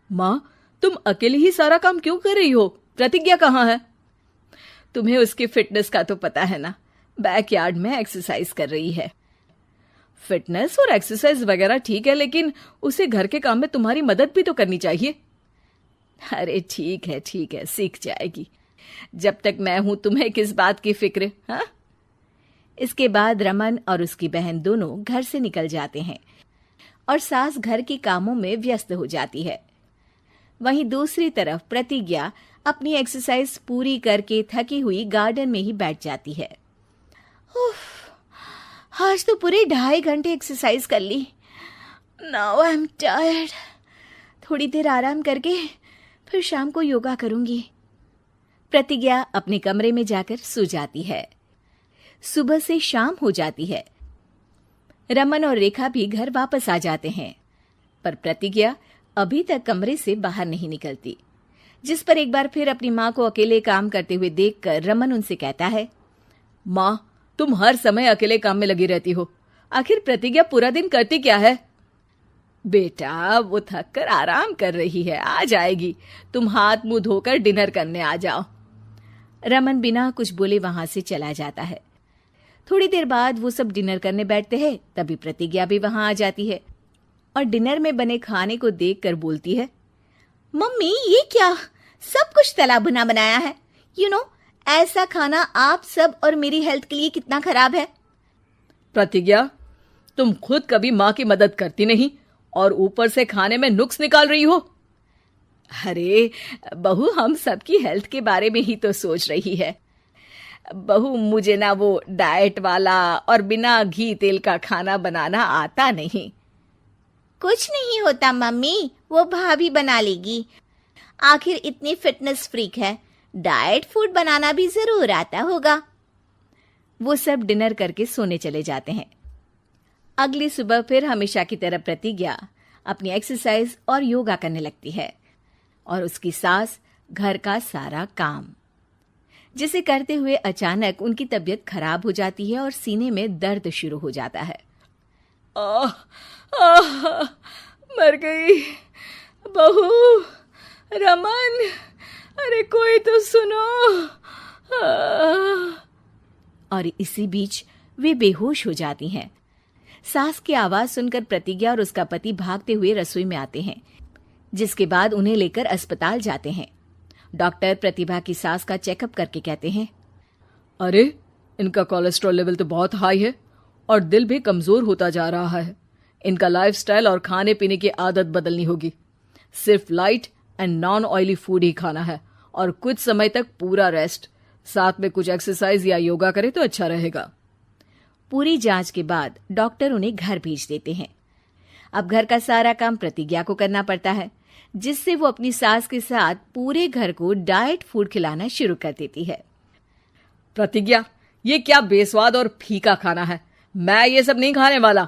माँ, तुम अकेले ही सारा काम क्यों कर रही हो? प्रतिज्ञा कहाँ है? तुम्हें उसकी फिटनेस का तो पता है ना, बैकयार्ड में एक्सरसाइज कर रही है। फिटनेस और एक्सरसाइज वगैरह ठीक है, लेकिन उसे घर के काम में तुम्हारी मदद भी तो करनी चाहिए। अरे ठीक है, सीख जाएगी। जब तक मैं हूं तुम्हें किस बात की फिक्र? हाँ। इसके बाद रमन और उसकी बहन दोनों घर से निकल जाते हैं और सास घर के कामों में व्यस्त हो जाती है। वहीं दूसरी तरफ प्रतिज्ञा अपनी एक्सरसाइज पूरी करके थकी हुई गार्डन में ही बैठ जाती है। आज तो पूरे 2.5 घंटे एक्सरसाइज कर ली। Now I am tired. थोड़ी देर आराम करके फिर शाम को योगा करूंगी। प्रतिज्ञा अपने कमरे में जाकर सो जाती है। सुबह से शाम हो जाती है। रमन और रेखा भी घर वापस आ जाते हैं, पर प्रतिज्ञा अभी तक कमरे से बाहर नहीं निकलती, जिस पर एक बार फिर अपनी माँ को अकेले काम करते हुए देखकर रमन उनसे कहता है, माँ, तुम हर समय अकेले काम में लगी रहती हो। आखिर प्रतिज्ञा पूरा दिन करती क्या है? बेटा, वो थक कर आराम कर रही है, आ जाएगी। तुम हाथ मुंह धोकर डिनर करने आ जाओ। रमन बिना कुछ बोले वहां से चला जाता है। थोड़ी देर बाद वो सब डिनर करने बैठते हैं। तभी प्रतिज्ञा भी वहां आ जाती है और डिनर में बने खाने को देखकर बोलती है, मम्मी, ये क्या? सब कुछ तला भुना बनाया है। ऐसा खाना आप सब और मेरी हेल्थ के लिए कितना खराब है। प्रतिज्ञा, तुम खुद कभी माँ की मदद करती नहीं और ऊपर से खाने में नुक्स निकाल रही हो। अरे बहू, हम सबकी हेल्थ के बारे में ही तो सोच रही है। बहू, मुझे ना वो डाइट वाला और बिना घी तेल का खाना बनाना आता नहीं। कुछ नहीं होता मम्मी, वो भाभी बना लेगी। आखिर इतनी फिटनेस फ्रीक है, डाइट फूड बनाना भी जरूर आता होगा। वो सब डिनर करके सोने चले जाते हैं। अगली सुबह फिर हमेशा की तरह प्रतिज्ञा अपनी एक्सरसाइज और योगा करने लगती है और उसकी सास घर का सारा काम, जिसे करते हुए अचानक उनकी तबीयत खराब हो जाती है और सीने में दर्द शुरू हो जाता है। मर गई बहू। रमन, अरे कोई तो सुनो। और इसी बीच वे बेहोश हो जाती हैं। सास की आवाज सुनकर प्रतिज्ञा और उसका पति भागते हुए रसोई में आते हैं, जिसके बाद उन्हें लेकर अस्पताल जाते हैं। डॉक्टर प्रतिभा की सास का चेकअप करके कहते हैं, अरे इनका कोलेस्ट्रॉल लेवल तो बहुत हाई है और दिल भी कमजोर होता जा रहा है। इनका लाइफस्टाइल और खाने पीने की आदत बदलनी होगी। सिर्फ light and non oily food ही खाना है और कुछ समय तक पूरा रेस्ट, साथ में कुछ एक्सरसाइज या योगा करे तो अच्छा रहेगा। पूरी जांच के बाद डॉक्टर उन्हें घर भेज देते हैं। अब घर का सारा काम प्रतिज्ञा को करना पड़ता है, जिससे वो अपनी सास के साथ पूरे घर को डाइट फूड खिलाना शुरू कर देती है। प्रतिज्ञा, ये क्या बेस्वाद और फीका खाना है। मैं ये सब नहीं खाने वाला।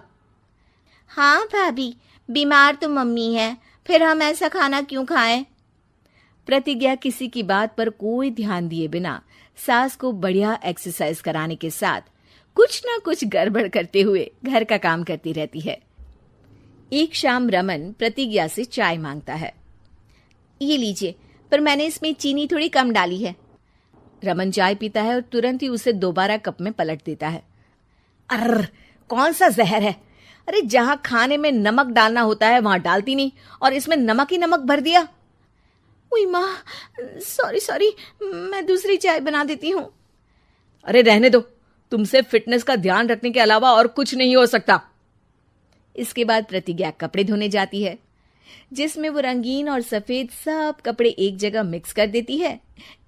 हाँ भाभी, बीमार तो मम्मी है, फिर हम ऐसा खाना क्यों खाएं? प्रतिज्ञा किसी की बात पर कोई ध्यान दिए बिना सास को बढ़िया एक्सरसाइज कराने के साथ कुछ ना कुछ गड़बड़ करते हुए घर का काम करती रहती है। एक शाम रमन प्रतिज्ञा से चाय मांगता है। ये लीजिए, पर मैंने इसमें चीनी थोड़ी कम डाली है। रमन चाय पीता है और तुरंत ही उसे दोबारा कप में पलट देता है। अर्र, कौन सा जहर है? अरे जहां खाने में नमक डालना होता है वहां डालती नहीं और इसमें नमक ही नमक भर दिया। उई माँ, सॉरी, मैं दूसरी चाय बना देती हूँ। अरे रहने दो, तुमसे फिटनेस का ध्यान रखने के अलावा और कुछ नहीं हो सकता। इसके बाद प्रतिज्ञा कपड़े धोने जाती है, जिसमें वो रंगीन और सफेद सब कपड़े एक जगह मिक्स कर देती है,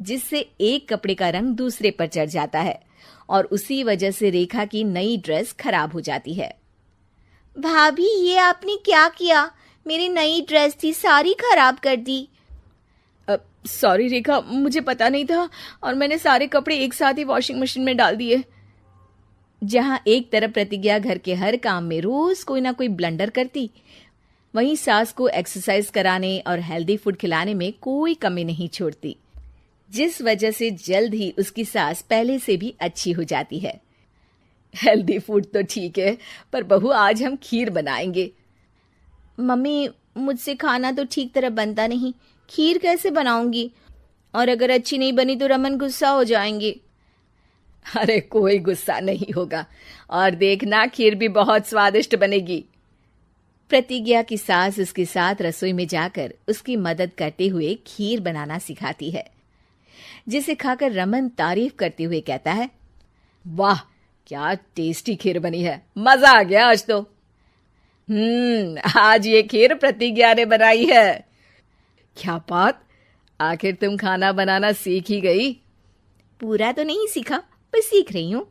जिससे एक कपड़े का रंग दूसरे पर चढ़ जाता है और उसी वजह से रेखा की नई ड्रेस खराब हो जाती है। भाभी, ये आपने क्या किया? मेरी नई ड्रेस थी, सारी खराब कर दी। सॉरी रेखा, मुझे पता नहीं था और मैंने सारे कपड़े एक साथ ही वॉशिंग मशीन में डाल दिए। जहां एक तरफ प्रतिज्ञा घर के हर काम में रोज कोई ना कोई ब्लंडर करती, वहीं सास को एक्सरसाइज कराने और हेल्दी फूड खिलाने में कोई कमी नहीं छोड़ती, जिस वजह से जल्द ही उसकी सास पहले से भी अच्छी हो जाती है। हेल्दी फूड तो ठीक है, पर बहू आज हम खीर बनाएंगे। मम्मी, मुझसे खाना तो ठीक तरह बनता नहीं, खीर कैसे बनाऊंगी? और अगर अच्छी नहीं बनी तो रमन गुस्सा हो जाएंगे। अरे कोई गुस्सा नहीं होगा, और देखना खीर भी बहुत स्वादिष्ट बनेगी। प्रतिज्ञा की सास उसके साथ रसोई में जाकर उसकी मदद करते हुए खीर बनाना सिखाती है, जिसे खाकर रमन तारीफ करते हुए कहता है, वाह क्या टेस्टी खीर बनी है, मजा आ गया आज तो। आज ये खीर प्रतिज्ञा ने बनाई है। क्या बात, आखिर तुम खाना बनाना सीख ही गई? पूरा तो नहीं सीखा, पर सीख रही हूँ।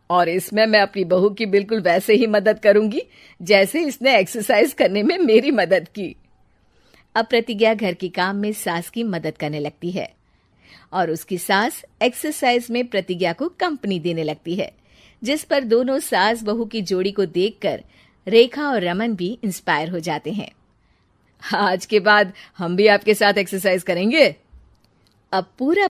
और इसमें मैं अपनी बहू की बिल्कुल वैसे ही मदद करूंगी जैसे इसने एक्सरसाइज करने में मेरी मदद की। अब प्रतिज्ञा घर के काम में सास की मदद करने लगती है और उसकी सास एक्सरसाइज में प्रतिज्ञा को कंपनी देने लगती है, जिस पर दोनों सास बहू की जोड़ी को देखकर रेखा और रमन भी इंस्पायर हो जाते हैं। आज के बाद हम भी आपके साथ एक्सरसाइज करेंगे। अब पूरा